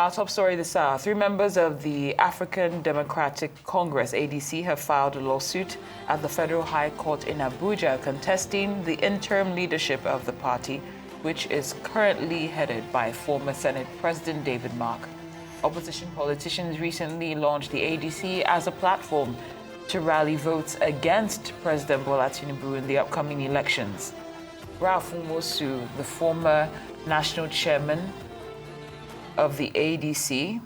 Our top story this hour. 3 members of the African Democratic Congress, ADC, have filed a lawsuit at the Federal High Court in Abuja contesting the interim leadership of the party, which is currently headed by former Senate President David Mark. Opposition politicians recently launched the ADC as a platform to rally votes against President Bola Tinubu in the upcoming elections. Ralph Umosu, the former national chairman of the ADC,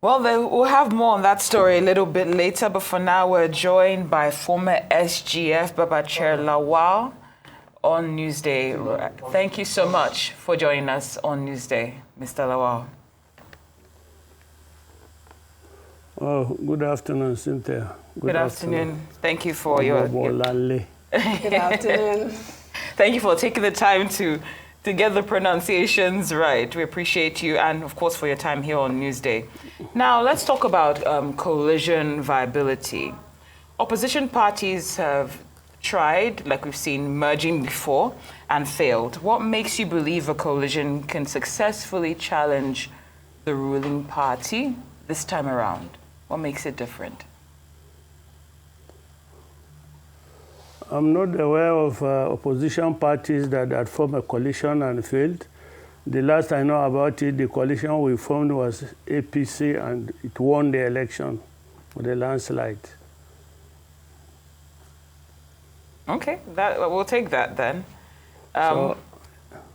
well, we'll have more on that story a little bit later, but for now we're joined by former SGF Babachir Lawal on Newsday. Thank you so much for joining us on Newsday, Mr. Lawal. Oh, good afternoon, Cynthia. Good afternoon. Thank you for your Good afternoon. Thank you for taking the time to get the pronunciations right. We appreciate you and, of course, for your time here on Newsday. Now, let's talk about coalition viability. Opposition parties have tried, like we've seen, merging before and failed. What makes you believe a coalition can successfully challenge the ruling party this time around? What makes it different? I'm not aware of opposition parties that formed a coalition and failed. The last I know about it, the coalition we formed was APC, and it won the election with a landslide. Okay, we'll take that then.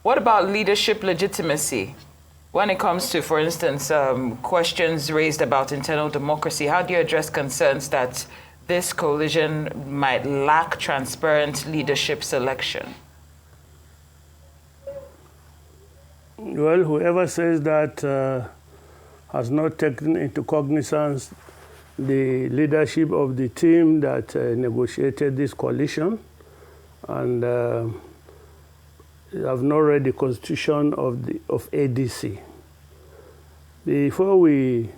What about leadership legitimacy? When it comes to, for instance, questions raised about internal democracy, how do you address concerns that this coalition might lack transparent leadership selection? Well, whoever says that has not taken into cognizance the leadership of the team that negotiated this coalition and have not read the constitution of ADC. Before we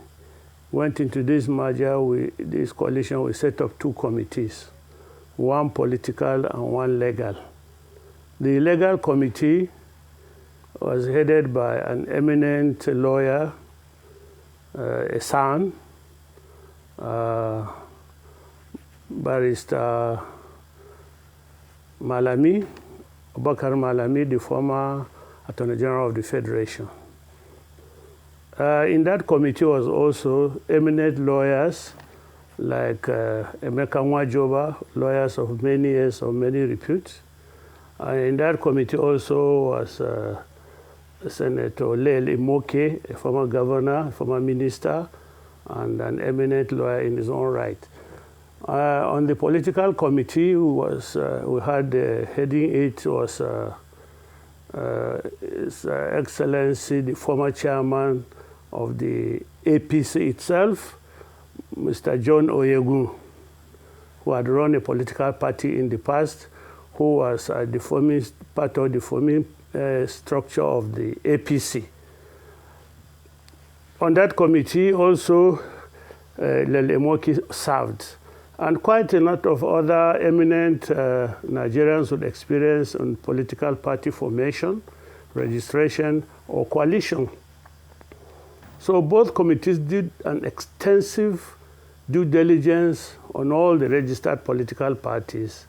went into this merger, this coalition, we set up 2 committees, one political and one legal. The legal committee was headed by an eminent lawyer, a son, Barrister Malami, Abubakar Malami, the former Attorney General of the Federation. In that committee was also eminent lawyers like Emeka Nwajoba, lawyers of many years, of many repute. In that committee also was Senator Lawal Imoke, a former governor, a former minister, and an eminent lawyer in his own right. On the political committee, we had heading it was His Excellency, the former chairman of the APC itself, Mr. John Oyegun, who had run a political party in the past, who was part of the forming structure of the APC. On that committee also, Lawal Imoke served. And quite a lot of other eminent Nigerians with experience on political party formation, registration, or coalition. So both committees did an extensive due diligence on all the registered political parties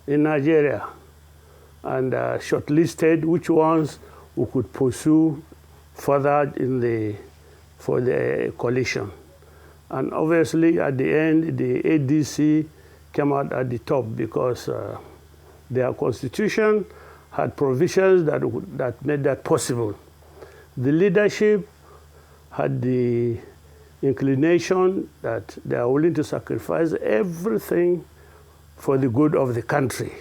in Nigeria and shortlisted which ones we could pursue further for the coalition. And obviously, at the end, the ADC came out at the top because their constitution had provisions that made that possible. The leadership had the inclination that they are willing to sacrifice everything for the good of the country.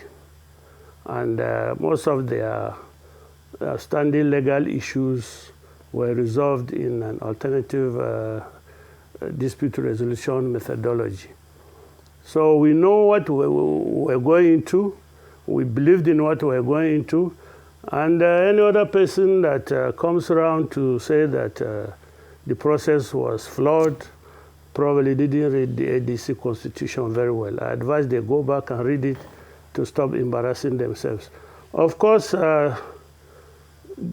And most of their standing legal issues were resolved in an alternative dispute resolution methodology. So we know what we're going to. We believed in what we're going to. And any other person that comes around to say that the process was flawed probably didn't read the ADC constitution very well. I advise they go back and read it to stop embarrassing themselves. Of course,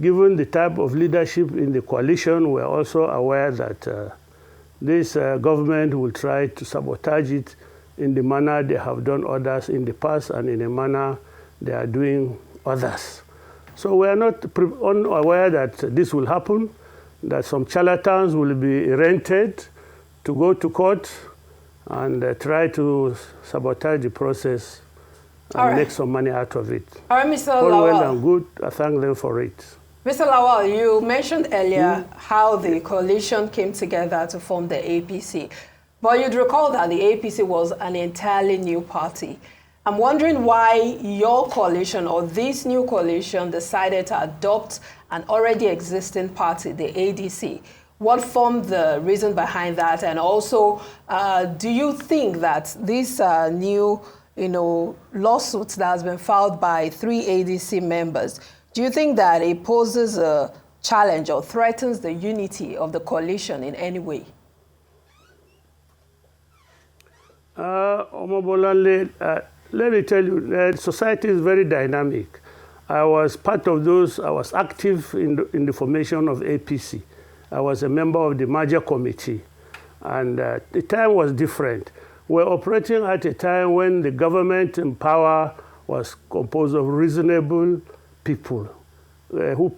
given the type of leadership in the coalition, we're also aware that this government will try to sabotage it in the manner they have done others in the past and in a manner they are doing others. So we are not unaware that this will happen, that some charlatans will be rented to go to court and try to sabotage the process and make some money out of it. All right, Mr. All Lawal. well and good. I thank them for it. Mr. Lawal, you mentioned earlier how the coalition came together to form the APC. But you'd recall that the APC was an entirely new party. I'm wondering why your coalition or this new coalition decided to adopt an already existing party, the ADC. What formed the reason behind that? And also, do you think that this new lawsuit that has been filed by 3 ADC members, do you think that it poses a challenge or threatens the unity of the coalition in any way? Let me tell you, society is very dynamic. I was part of those, I was active in the formation of APC. I was a member of the merger committee, and the time was different. We're operating at a time when the government in power was composed of reasonable people who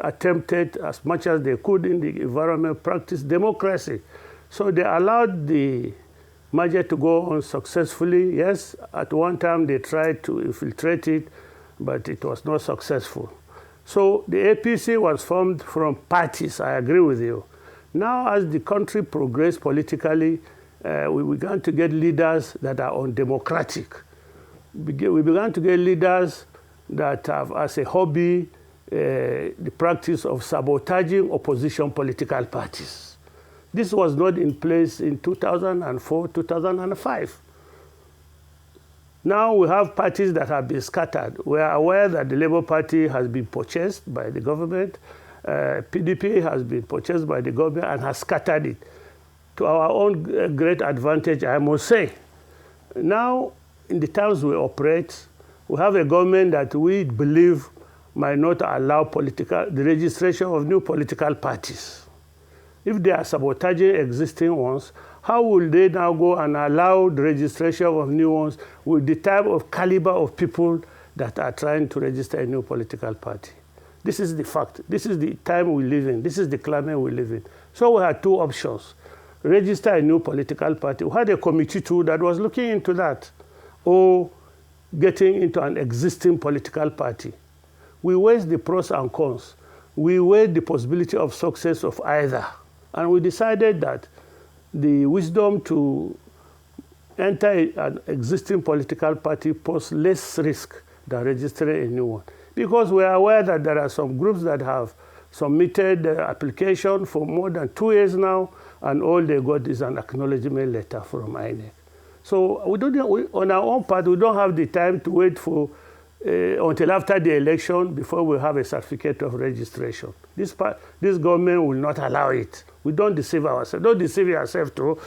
attempted as much as they could in the environment, practice democracy. So they allowed the merger to go on successfully. Yes, at one time they tried to infiltrate it, but it was not successful. So the APC was formed from parties, I agree with you. Now as the country progressed politically, we began to get leaders that are undemocratic. We began to get leaders that have as a hobby the practice of sabotaging opposition political parties. This was not in place in 2004, 2005. Now we have parties that have been scattered. We are aware that the Labour Party has been purchased by the government. PDP has been purchased by the government and has scattered it. To our own great advantage, I must say. Now, in the times we operate, we have a government that we believe might not allow the registration of new political parties. If they are sabotaging existing ones, how will they now go and allow the registration of new ones with the type of caliber of people that are trying to register a new political party? This is the fact. This is the time we live in. This is the climate we live in. So we had two options. Register a new political party. We had a committee too that was looking into that, or getting into an existing political party. We weighed the pros and cons. We weighed the possibility of success of either. And we decided that the wisdom to enter an existing political party poses less risk than registering a new one. Because we are aware that there are some groups that have submitted their application for more than 2 years now, and all they got is an acknowledgement letter from INEC. So on our own part, we don't have the time to wait for until after the election before we have a certificate of registration. This government will not allow it. We don't deceive ourselves. Don't deceive yourself too.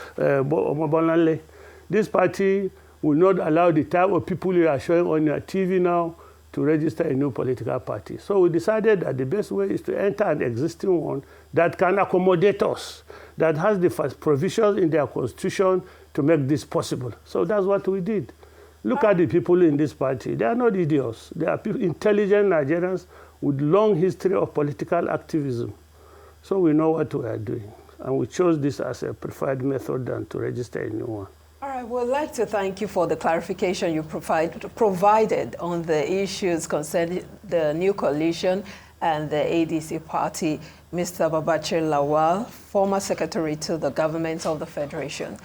This party will not allow the type of people you are showing on your TV now to register a new political party. So we decided that the best way is to enter an existing one that can accommodate us, that has the provisions in their constitution to make this possible. So that's what we did. Look at the people in this party. They are not idiots. They are intelligent Nigerians with long history of political activism. So we know what we are doing. And we chose this as a preferred method than to register a new one. All right, we'd like to thank you for the clarification you provided on the issues concerning the new coalition and the ADC party, Mr. Babachir Lawal, former secretary to the government of the Federation.